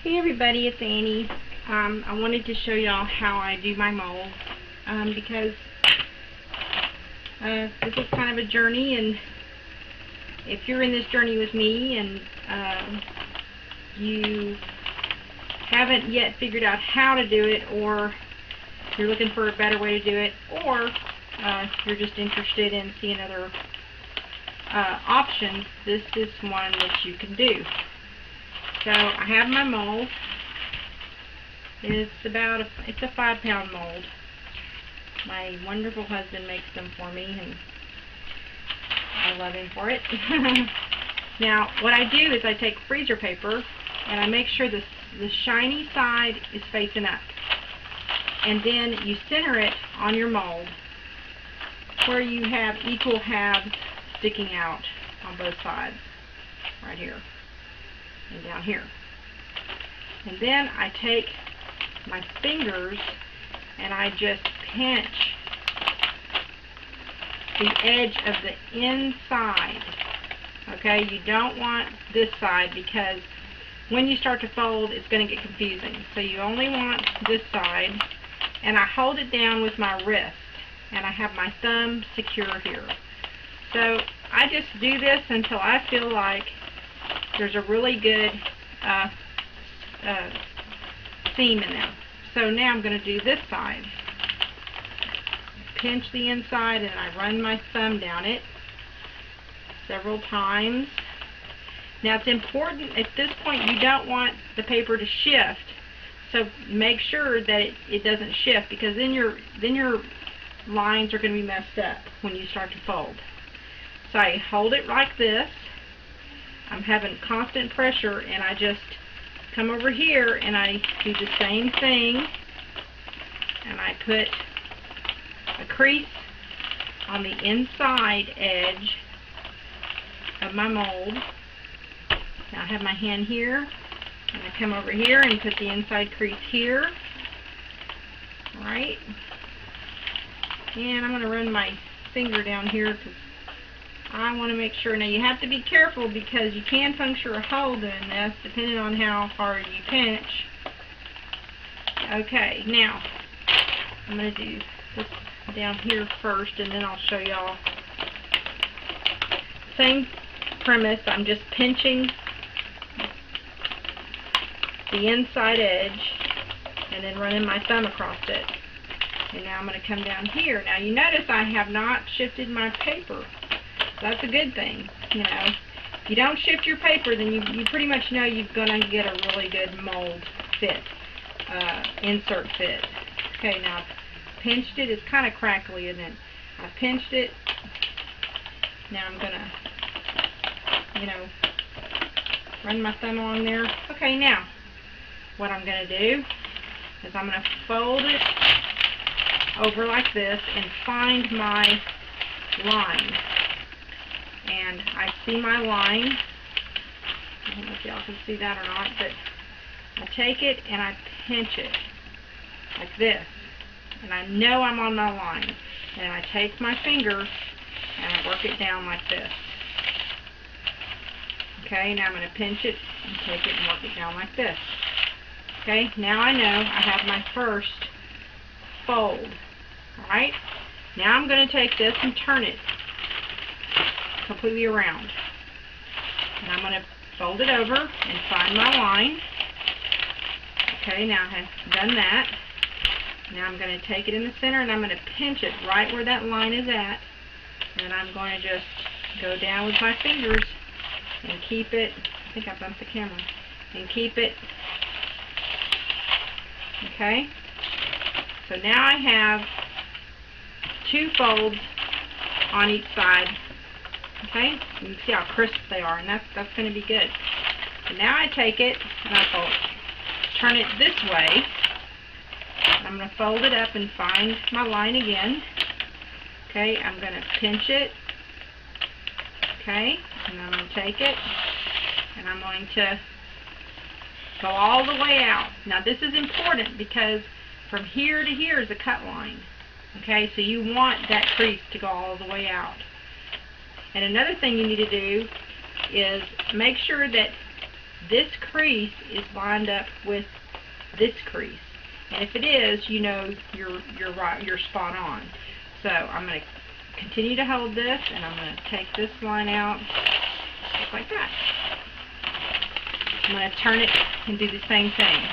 Hey everybody, it's Annie. I wanted to show y'all how I do my molds because this is kind of a journey, and if you're in this journey with me and you haven't yet figured out how to do it, or you're looking for a better way to do it, or you're just interested in seeing other options, this is one that you can do. So I have my mold. It's a 5-pound mold. My wonderful husband makes them for me, and I love him for it. Now, what I do is I take freezer paper and I make sure the shiny side is facing up, and then you center it on your mold where you have equal halves sticking out on both sides, right here and down here. And then I take my fingers and I just pinch the edge of the inside. Okay, you don't want this side because when you start to fold it's going to get confusing. So you only want this side, and I hold it down with my wrist and I have my thumb secure here. So I just do this until I feel like there's a really good seam in there. So now I'm going to do this side. Pinch the inside and I run my thumb down it several times. Now it's important at this point, you don't want the paper to shift, so make sure that it doesn't shift, because then your lines are going to be messed up when you start to fold. So I hold it like this. I'm having constant pressure, and I just come over here and I do the same thing, and I put a crease on the inside edge of my mold. Now I have my hand here, and I come over here and put the inside crease here. Alright, and I'm going to run my finger down here because I want to make sure. Now you have to be careful because you can puncture a hole doing this depending on how hard you pinch. Okay, now I'm going to do this down here first, and then I'll show y'all. Same premise, I'm just pinching the inside edge and then running my thumb across it. And now I'm going to come down here. Now you notice I have not shifted my paper. That's a good thing. You know, if you don't shift your paper, then you pretty much know you're going to get a really good mold fit, insert fit. Okay, now I've pinched it. It's kind of crackly, isn't it? I've pinched it. Now I'm going to, you know, run my thumb along there. Okay, now what I'm going to do is I'm going to fold it over like this and find my line. And I see my line. I don't know if y'all can see that or not, but I take it and I pinch it like this. And I know I'm on my line. And I take my finger and I work it down like this. Okay, now I'm going to pinch it and take it and work it down like this. Okay, now I know I have my first fold. Alright, now I'm going to take this and turn it completely around. And I'm going to fold it over and find my line. Okay, now I have done that. Now I'm going to take it in the center and I'm going to pinch it right where that line is at. And I'm going to just go down with my fingers and keep it, I think I bumped the camera, and keep it. Okay, so now I have 2 folds on each side. Okay, you can see how crisp they are, and that's going to be good. So now I take it and I turn it this way. I'm going to fold it up and find my line again. Okay, I'm going to pinch it. Okay, and I'm going to take it and I'm going to go all the way out. Now this is important because from here to here is a cut line. Okay, so you want that crease to go all the way out. And another thing you need to do is make sure that this crease is lined up with this crease. And if it is, you know you're right, you're spot on. So I'm going to continue to hold this, and I'm going to take this line out just like that. I'm going to turn it and do the same thing.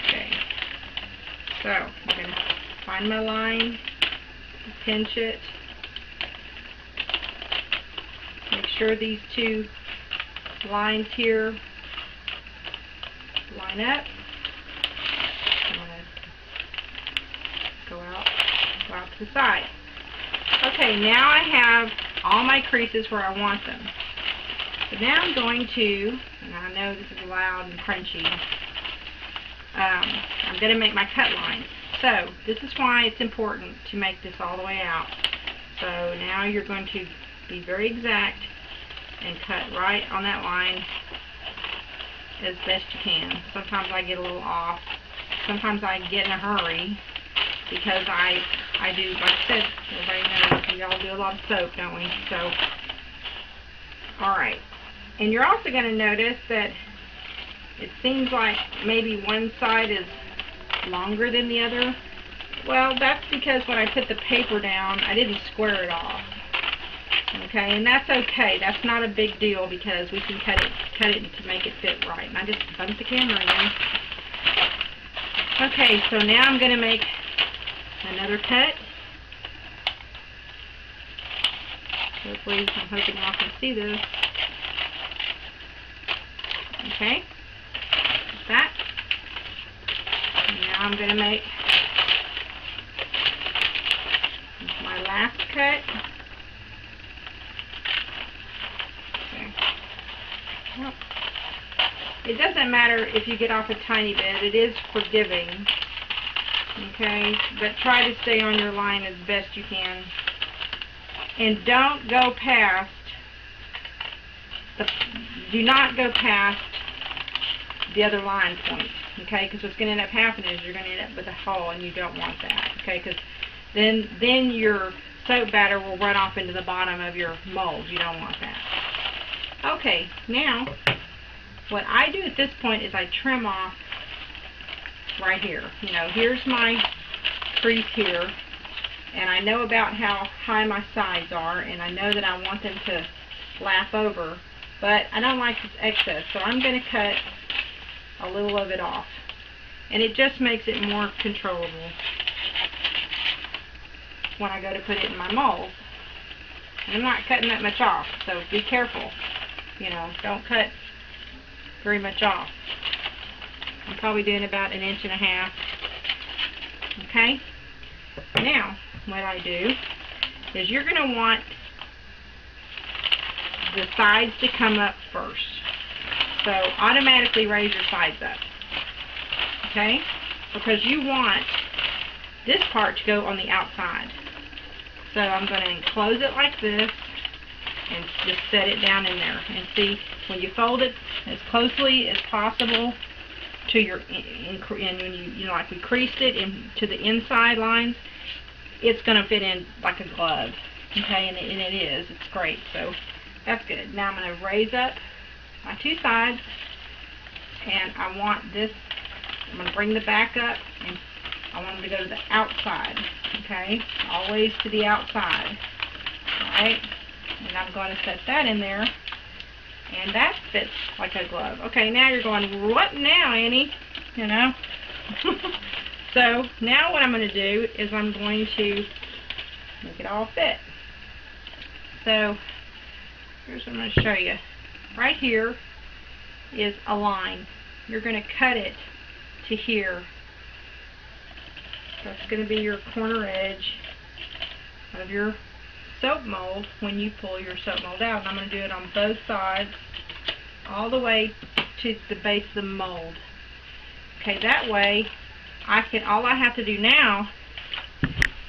Okay. So I'm going to find my line, pinch it, make sure these two lines here line up. I'm going to go out to the side. Okay, now I have all my creases where I want them. So now I'm going to, and I know this is loud and crunchy, I'm going to make my cut line. So this is why it's important to make this all the way out. So now you're going to be very exact and cut right on that line as best you can. Sometimes I get a little off. Sometimes I get in a hurry because I do, like I said, everybody knows we all do a lot of soap, don't we? So, alright. And you're also going to notice that it seems like maybe one side is longer than the other. Well, that's because when I put the paper down, I didn't square it off. Okay, and that's okay. That's not a big deal because we can cut it to make it fit right. And I just bumped the camera again. Okay, so now I'm going to make another cut. Hopefully, I'm hoping y'all can see this. Okay, like that. And now I'm going to make my last cut. Well, it doesn't matter if you get off a tiny bit. It is forgiving. Okay, but try to stay on your line as best you can. And don't go past do not go past the other line point. Okay, because what's going to end up happening is you're going to end up with a hole, and you don't want that. Okay, because then your soap batter will run off into the bottom of your mold. You don't want that. Okay, now what I do at this point is I trim off right here. You know, here's my crease here, and I know about how high my sides are, and I know that I want them to lap over, but I don't like this excess, so I'm going to cut a little of it off, and it just makes it more controllable when I go to put it in my mold. And I'm not cutting that much off, so be careful. You know, don't cut very much off. I'm probably doing about 1.5 inches. Okay? Now, what I do is you're going to want the sides to come up first. So automatically raise your sides up. Okay? Because you want this part to go on the outside. So I'm going to enclose it like this and just set it down in there. And see, when you fold it as closely as possible to your, and when you know, like we creased it into the inside lines, it's going to fit in like a glove. Okay, and it is. It's great. So that's good. Now I'm going to raise up my two sides, and I want this, I'm going to bring the back up, and I want them to go to the outside. Okay, always to the outside. Alright, and I'm going to set that in there, and that fits like a glove. Okay, now you're going, what now, Annie? You know? So now what I'm going to do is I'm going to make it all fit. So here's what I'm going to show you. Right here is a line. You're going to cut it to here. That's going to be your corner edge of your soap mold when you pull your soap mold out. And I'm going to do it on both sides all the way to the base of the mold. Okay, that way all I have to do now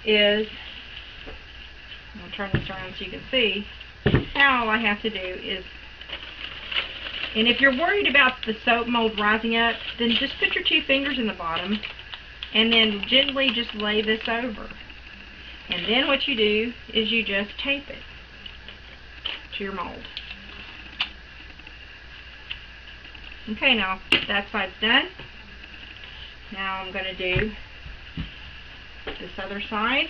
is, I'm going to turn this around so you can see. Now all I have to do is, and if you're worried about the soap mold rising up, then just put your 2 fingers in the bottom and then gently just lay this over. And then what you do is you just tape it to your mold. Okay, now that side's done. Now I'm going to do this other side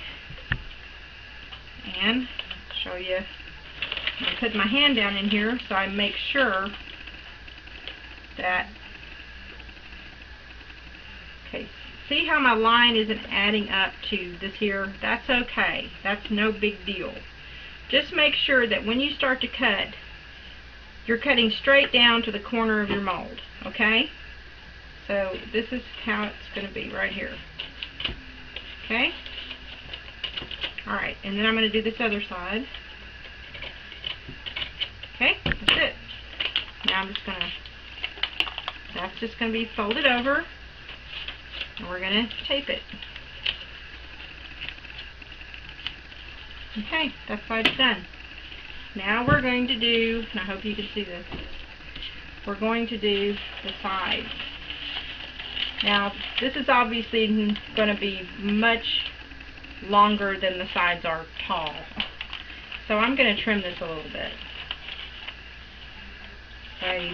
and show you. I'm going to put my hand down in here so I make sure that, okay, see how my line isn't adding up to this here? That's okay. That's no big deal. Just make sure that when you start to cut, you're cutting straight down to the corner of your mold, okay? So this is how it's going to be right here. Okay? Alright, and then I'm going to do this other side. Okay, that's it. Now I'm just going to, that's just going to be folded over, and we're going to tape it. Okay, that side's done. Now we're going to do, and I hope you can see this, we're going to do the sides. Now, this is obviously going to be much longer than the sides are tall. So I'm going to trim this a little bit. Say,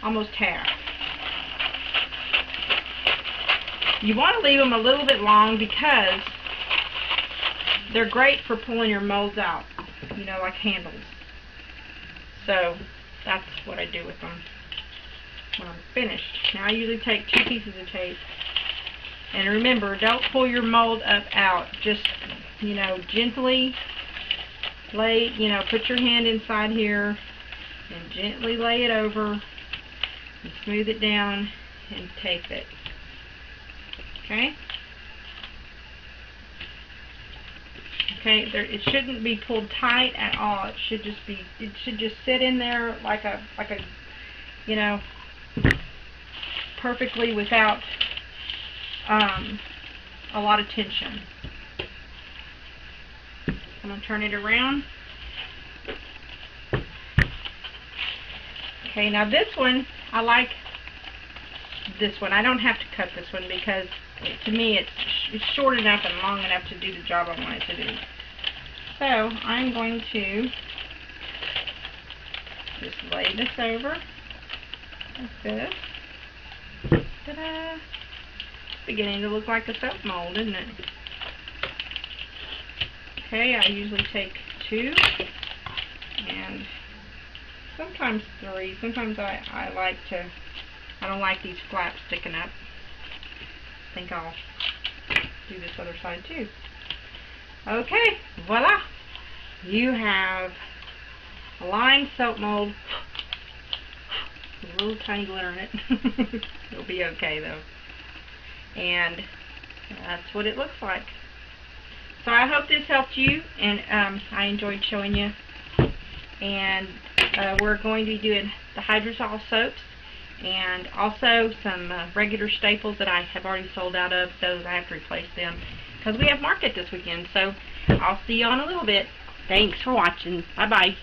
almost half. You want to leave them a little bit long because they're great for pulling your molds out, you know, like handles. So that's what I do with them when I'm finished. Now I usually take 2 pieces of tape, and remember, don't pull your mold up out. Just, you know, gently lay, you know, put your hand inside here and gently lay it over and smooth it down and tape it. Okay? Okay, it shouldn't be pulled tight at all. It should just sit in there like a, you know, perfectly without a lot of tension. I'm going to turn it around. Okay, now this one, I like this one. I don't have to cut this one because to me it's short enough and long enough to do the job I want it to do. So I'm going to just lay this over like this. Ta-da! It's beginning to look like a soap mold, isn't it? Okay, I usually take 2 and sometimes 3. Sometimes I like to, I don't like these flaps sticking up. I think I'll do this other side too. Okay, voila! You have a lined soap mold with a little tiny glitter in it. It'll be okay though. And that's what it looks like. So I hope this helped you, and I enjoyed showing you. And we're going to be doing the hydrosol soaps and also some regular staples that I have already sold out of. Those I have to replace them because we have market this weekend. So I'll see you on a little bit. Thanks for watching. Bye-bye.